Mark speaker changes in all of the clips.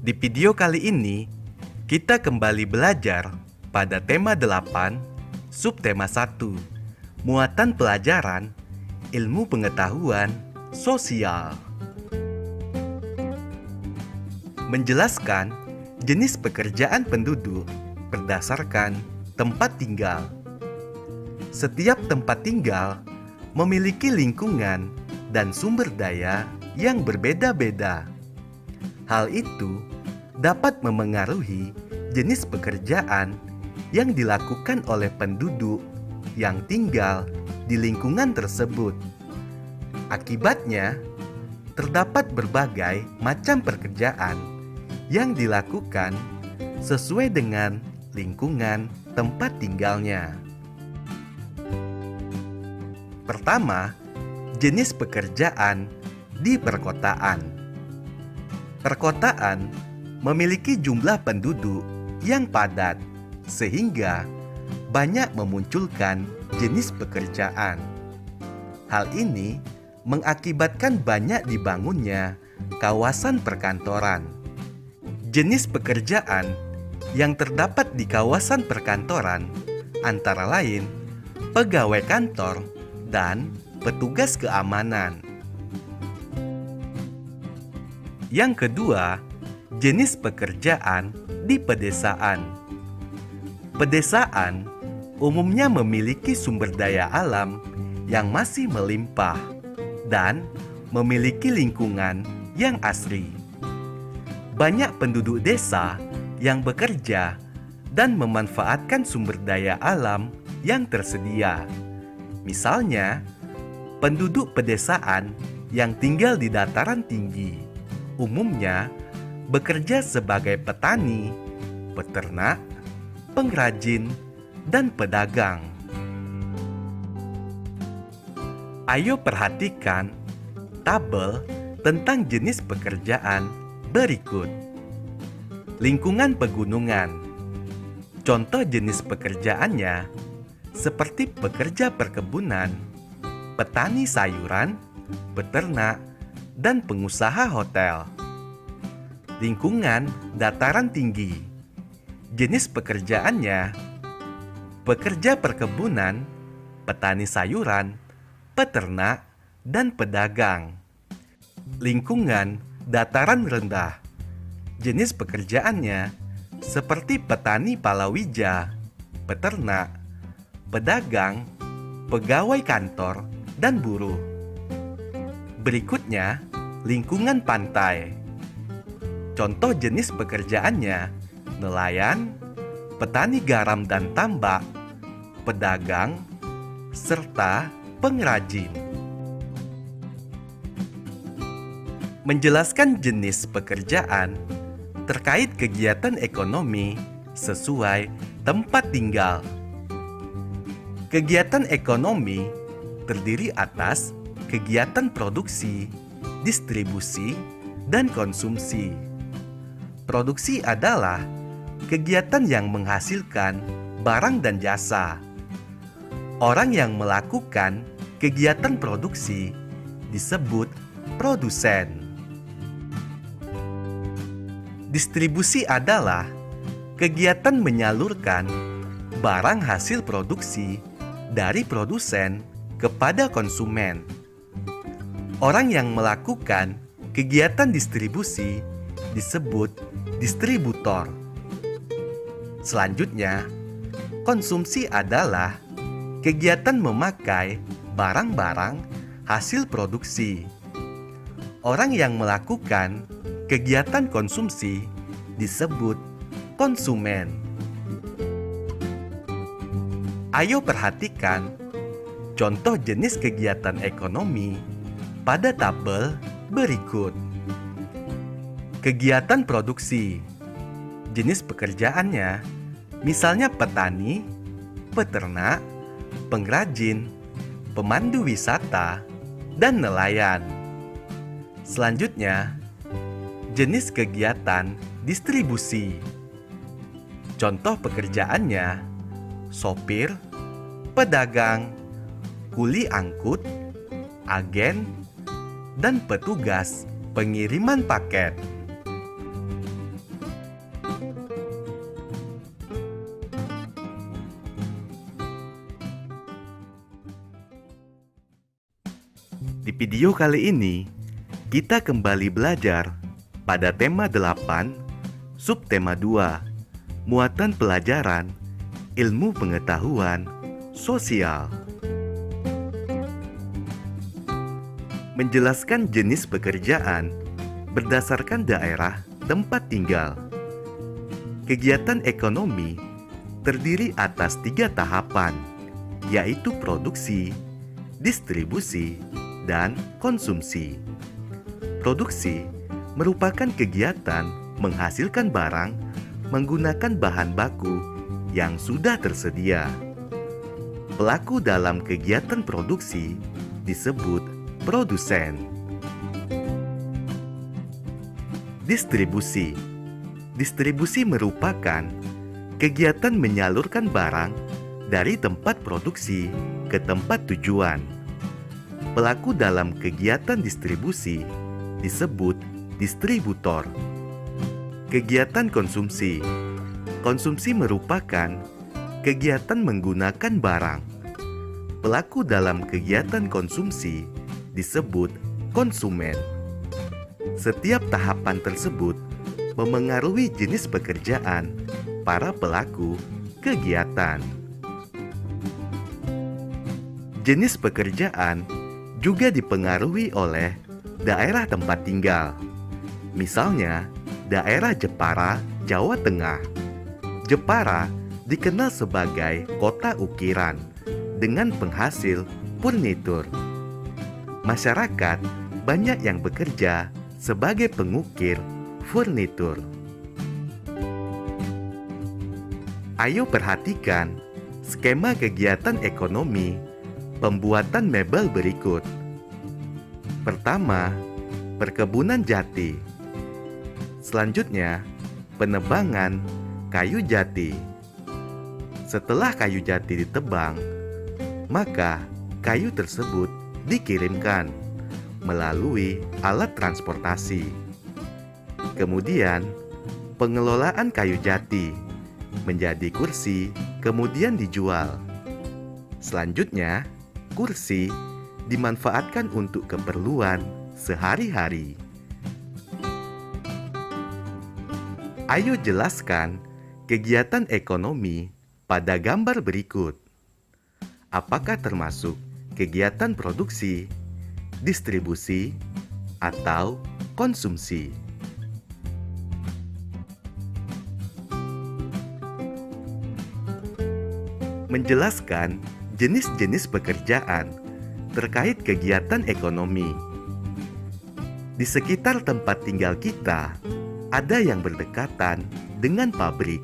Speaker 1: Di video kali ini, kita kembali belajar pada tema 8, subtema 1, muatan pelajaran, ilmu pengetahuan, sosial. Menjelaskan jenis pekerjaan penduduk berdasarkan tempat tinggal. Setiap tempat tinggal memiliki lingkungan dan sumber daya yang berbeda-beda. Hal itu dapat memengaruhi jenis pekerjaan yang dilakukan oleh penduduk yang tinggal di lingkungan tersebut. Akibatnya, terdapat berbagai macam pekerjaan yang dilakukan sesuai dengan lingkungan tempat tinggalnya. Pertama, jenis pekerjaan di perkotaan. Perkotaan memiliki jumlah penduduk yang padat, sehingga banyak memunculkan jenis pekerjaan. Hal ini mengakibatkan banyak dibangunnya kawasan perkantoran. Jenis pekerjaan yang terdapat di kawasan perkantoran antara lain pegawai kantor dan petugas keamanan. Yang kedua, jenis pekerjaan di pedesaan. Pedesaan umumnya memiliki sumber daya alam yang masih melimpah dan memiliki lingkungan yang asri. Banyak penduduk desa yang bekerja dan memanfaatkan sumber daya alam yang tersedia. Misalnya, penduduk pedesaan yang tinggal di dataran tinggi umumnya bekerja sebagai petani, peternak, pengrajin, dan pedagang. Ayo perhatikan tabel tentang jenis pekerjaan berikut. Lingkungan pegunungan. Contoh jenis pekerjaannya seperti pekerja perkebunan, petani sayuran, peternak, dan pengusaha hotel. Lingkungan dataran tinggi. Jenis pekerjaannya pekerja perkebunan, petani sayuran, peternak, dan pedagang. Lingkungan dataran rendah. Jenis pekerjaannya seperti petani palawija, peternak, pedagang, pegawai kantor, dan buruh. Berikutnya, lingkungan pantai. Contoh jenis pekerjaannya nelayan, petani garam dan tambak, pedagang, serta pengrajin. Menjelaskan jenis pekerjaan terkait kegiatan ekonomi sesuai tempat tinggal. Kegiatan ekonomi terdiri atas kegiatan produksi, distribusi, dan konsumsi. Produksi adalah kegiatan yang menghasilkan barang dan jasa. Orang yang melakukan kegiatan produksi disebut produsen. Distribusi adalah kegiatan menyalurkan barang hasil produksi dari produsen kepada konsumen. Orang yang melakukan kegiatan distribusi disebut distributor. Selanjutnya, konsumsi adalah kegiatan memakai barang-barang hasil produksi. Orang yang melakukan kegiatan konsumsi disebut konsumen. Ayo perhatikan contoh jenis kegiatan ekonomi pada tabel berikut. Kegiatan produksi. Jenis pekerjaannya misalnya petani, peternak, pengrajin, pemandu wisata, dan nelayan. Selanjutnya, jenis kegiatan distribusi. Contoh pekerjaannya sopir, pedagang, kuli angkut, agen, dan petugas pengiriman paket. video kali ini, kita kembali belajar pada tema 8, subtema 2, muatan pelajaran, ilmu pengetahuan, sosial. Menjelaskan jenis pekerjaan berdasarkan daerah tempat tinggal. Kegiatan ekonomi terdiri atas 3 tahapan, yaitu produksi, distribusi, dan konsumsi. Produksi merupakan kegiatan menghasilkan barang menggunakan bahan baku yang sudah tersedia. Pelaku dalam kegiatan produksi disebut produsen. Distribusi. Distribusi merupakan kegiatan menyalurkan barang dari tempat produksi ke tempat tujuan. Pelaku dalam kegiatan distribusi disebut distributor. Kegiatan konsumsi. Konsumsi merupakan kegiatan menggunakan barang. Pelaku dalam kegiatan konsumsi disebut konsumen. Setiap tahapan tersebut memengaruhi jenis pekerjaan para pelaku kegiatan. Jenis pekerjaan juga dipengaruhi oleh daerah tempat tinggal. Misalnya, daerah Jepara, Jawa Tengah. Jepara dikenal sebagai kota ukiran dengan penghasil furnitur. Masyarakat banyak yang bekerja sebagai pengukir furnitur. Ayo perhatikan skema kegiatan ekonomi pembuatan mebel berikut. Pertama, perkebunan jati. Selanjutnya, penebangan kayu jati. Setelah kayu jati ditebang, maka kayu tersebut dikirimkan melalui alat transportasi. Kemudian, pengelolaan kayu jati menjadi kursi, kemudian dijual. Selanjutnya, kursi dimanfaatkan untuk keperluan sehari-hari. Ayo jelaskan kegiatan ekonomi pada gambar berikut. Apakah termasuk kegiatan produksi, distribusi, atau konsumsi? Menjelaskan jenis-jenis pekerjaan terkait kegiatan ekonomi. Di sekitar tempat tinggal kita, ada yang berdekatan dengan pabrik.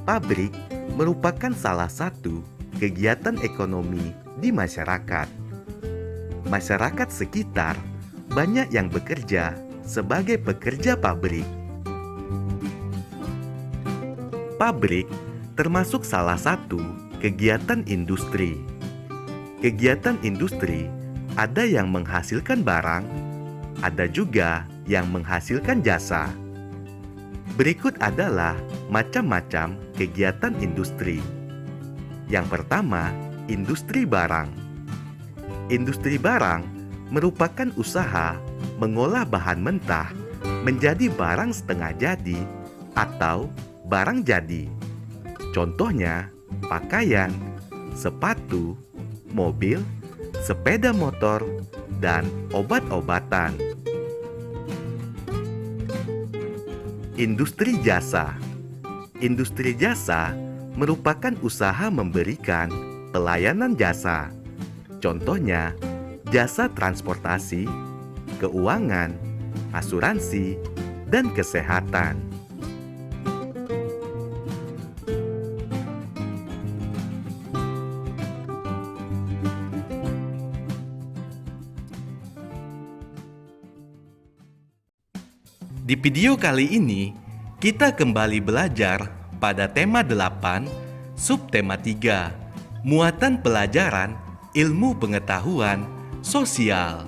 Speaker 1: Pabrik merupakan salah satu kegiatan ekonomi di masyarakat. Masyarakat sekitar banyak yang bekerja sebagai pekerja pabrik. Pabrik termasuk salah satu kegiatan industri. Kegiatan industri ada yang menghasilkan barang, ada juga yang menghasilkan jasa. Berikut adalah macam-macam kegiatan industri. Yang pertama, industri barang. Industri barang merupakan usaha mengolah bahan mentah menjadi barang setengah jadi atau barang jadi. Contohnya, pakaian, sepatu, mobil, sepeda motor, dan obat-obatan. Industri jasa. Industri jasa merupakan usaha memberikan pelayanan jasa. Contohnya, jasa transportasi, keuangan, asuransi, dan kesehatan. Di video kali ini, kita kembali belajar pada tema 8, subtema 3, muatan pelajaran, ilmu pengetahuan, sosial.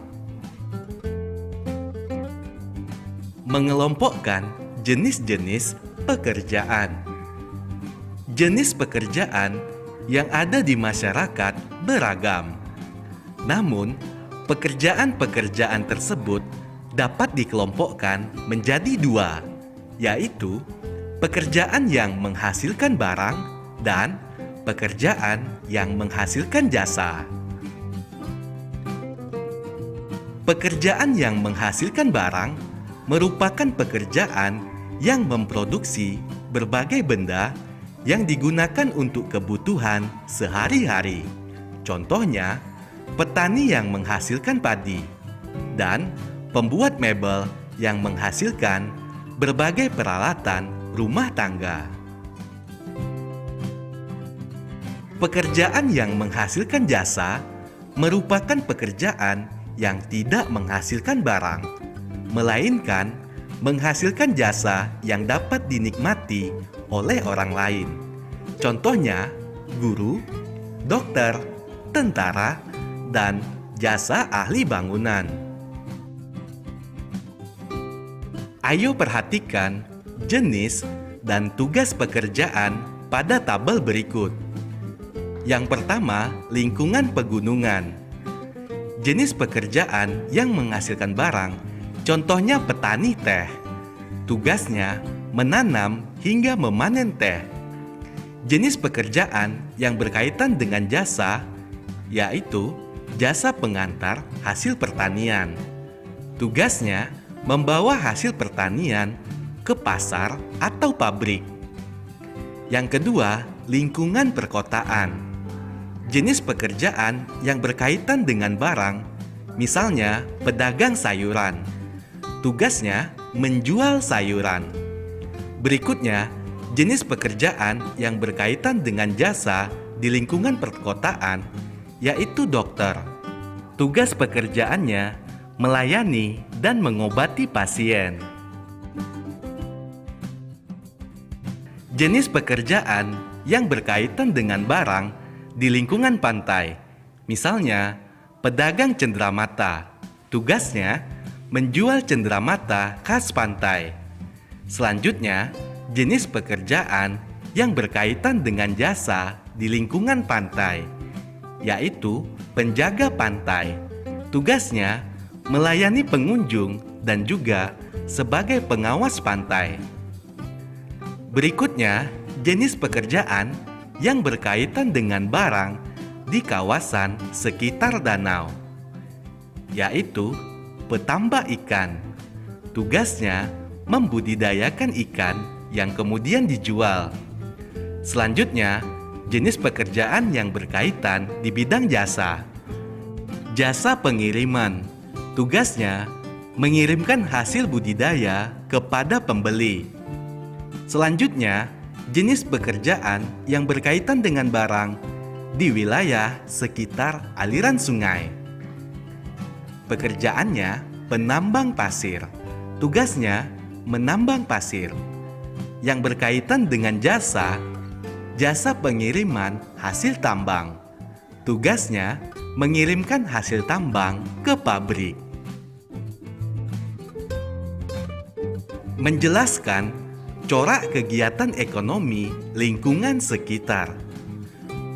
Speaker 1: Mengelompokkan jenis-jenis pekerjaan. Jenis pekerjaan yang ada di masyarakat beragam. Namun, Pekerjaan-pekerjaan tersebut dapat dikelompokkan menjadi dua, yaitu pekerjaan yang menghasilkan barang dan pekerjaan yang menghasilkan jasa. Pekerjaan yang menghasilkan barang merupakan pekerjaan yang memproduksi berbagai benda yang digunakan untuk kebutuhan sehari-hari. Contohnya, petani yang menghasilkan padi dan pembuat mebel yang menghasilkan berbagai peralatan rumah tangga. Pekerjaan yang menghasilkan jasa merupakan pekerjaan yang tidak menghasilkan barang, melainkan menghasilkan jasa yang dapat dinikmati oleh orang lain. Contohnya, guru, dokter, tentara, dan jasa ahli bangunan. Ayo perhatikan jenis dan tugas pekerjaan pada tabel berikut. Yang pertama, lingkungan pegunungan. Jenis pekerjaan yang menghasilkan barang, contohnya petani teh. Tugasnya menanam hingga memanen teh. Jenis pekerjaan yang berkaitan dengan jasa, yaitu jasa pengantar hasil pertanian. Tugasnya membawa hasil pertanian ke pasar atau pabrik. Yang kedua, lingkungan perkotaan. Jenis pekerjaan yang berkaitan dengan barang, misalnya pedagang sayuran. Tugasnya menjual sayuran. Berikutnya, jenis pekerjaan yang berkaitan dengan jasa di lingkungan perkotaan, yaitu dokter. Tugas pekerjaannya melayani dan mengobati pasien. Jenis pekerjaan yang berkaitan dengan barang di lingkungan pantai, misalnya pedagang cenderamata. Tugasnya menjual cenderamata khas pantai. Selanjutnya, jenis pekerjaan yang berkaitan dengan jasa di lingkungan pantai, yaitu penjaga pantai. Tugasnya melayani pengunjung dan juga sebagai pengawas pantai. Berikutnya, jenis pekerjaan yang berkaitan dengan barang di kawasan sekitar danau, yaitu petambak ikan. Tugasnya membudidayakan ikan yang kemudian dijual. Selanjutnya, jenis pekerjaan yang berkaitan di bidang jasa. Jasa pengiriman. Tugasnya mengirimkan hasil budidaya kepada pembeli. Selanjutnya, jenis pekerjaan yang berkaitan dengan barang di wilayah sekitar aliran sungai. Pekerjaannya penambang pasir. Tugasnya menambang pasir. Yang berkaitan dengan jasa, jasa pengiriman hasil tambang. Tugasnya mengirimkan hasil tambang ke pabrik. Menjelaskan corak kegiatan ekonomi lingkungan sekitar.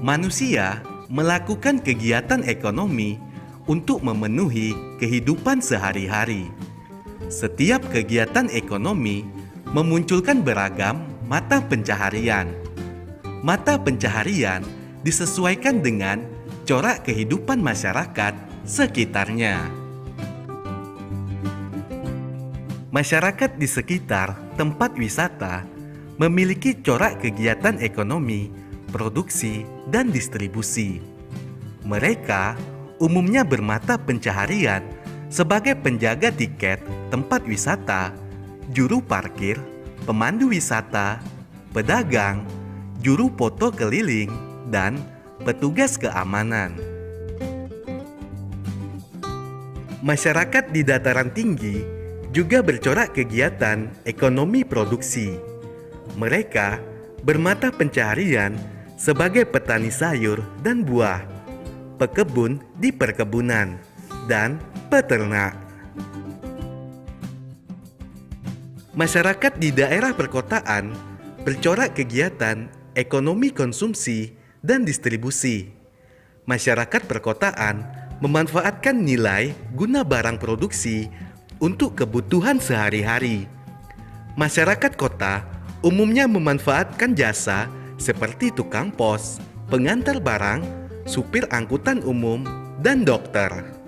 Speaker 1: Manusia melakukan kegiatan ekonomi untuk memenuhi kehidupan sehari-hari. Setiap kegiatan ekonomi memunculkan beragam mata pencaharian. Mata pencaharian disesuaikan dengan corak kehidupan masyarakat sekitarnya. Masyarakat di sekitar tempat wisata memiliki corak kegiatan ekonomi, produksi, dan distribusi. Mereka umumnya bermata pencaharian sebagai penjaga tiket tempat wisata, juru parkir, pemandu wisata, pedagang, juru foto keliling, dan petugas keamanan. Masyarakat di dataran tinggi juga bercorak kegiatan ekonomi produksi. Mereka bermata pencaharian sebagai petani sayur dan buah, pekebun di perkebunan, dan peternak. Masyarakat di daerah perkotaan bercorak kegiatan ekonomi konsumsi dan distribusi. Masyarakat perkotaan memanfaatkan nilai guna barang produksi untuk kebutuhan sehari-hari. Masyarakat kota umumnya memanfaatkan jasa seperti tukang pos, pengantar barang, supir angkutan umum, dan dokter.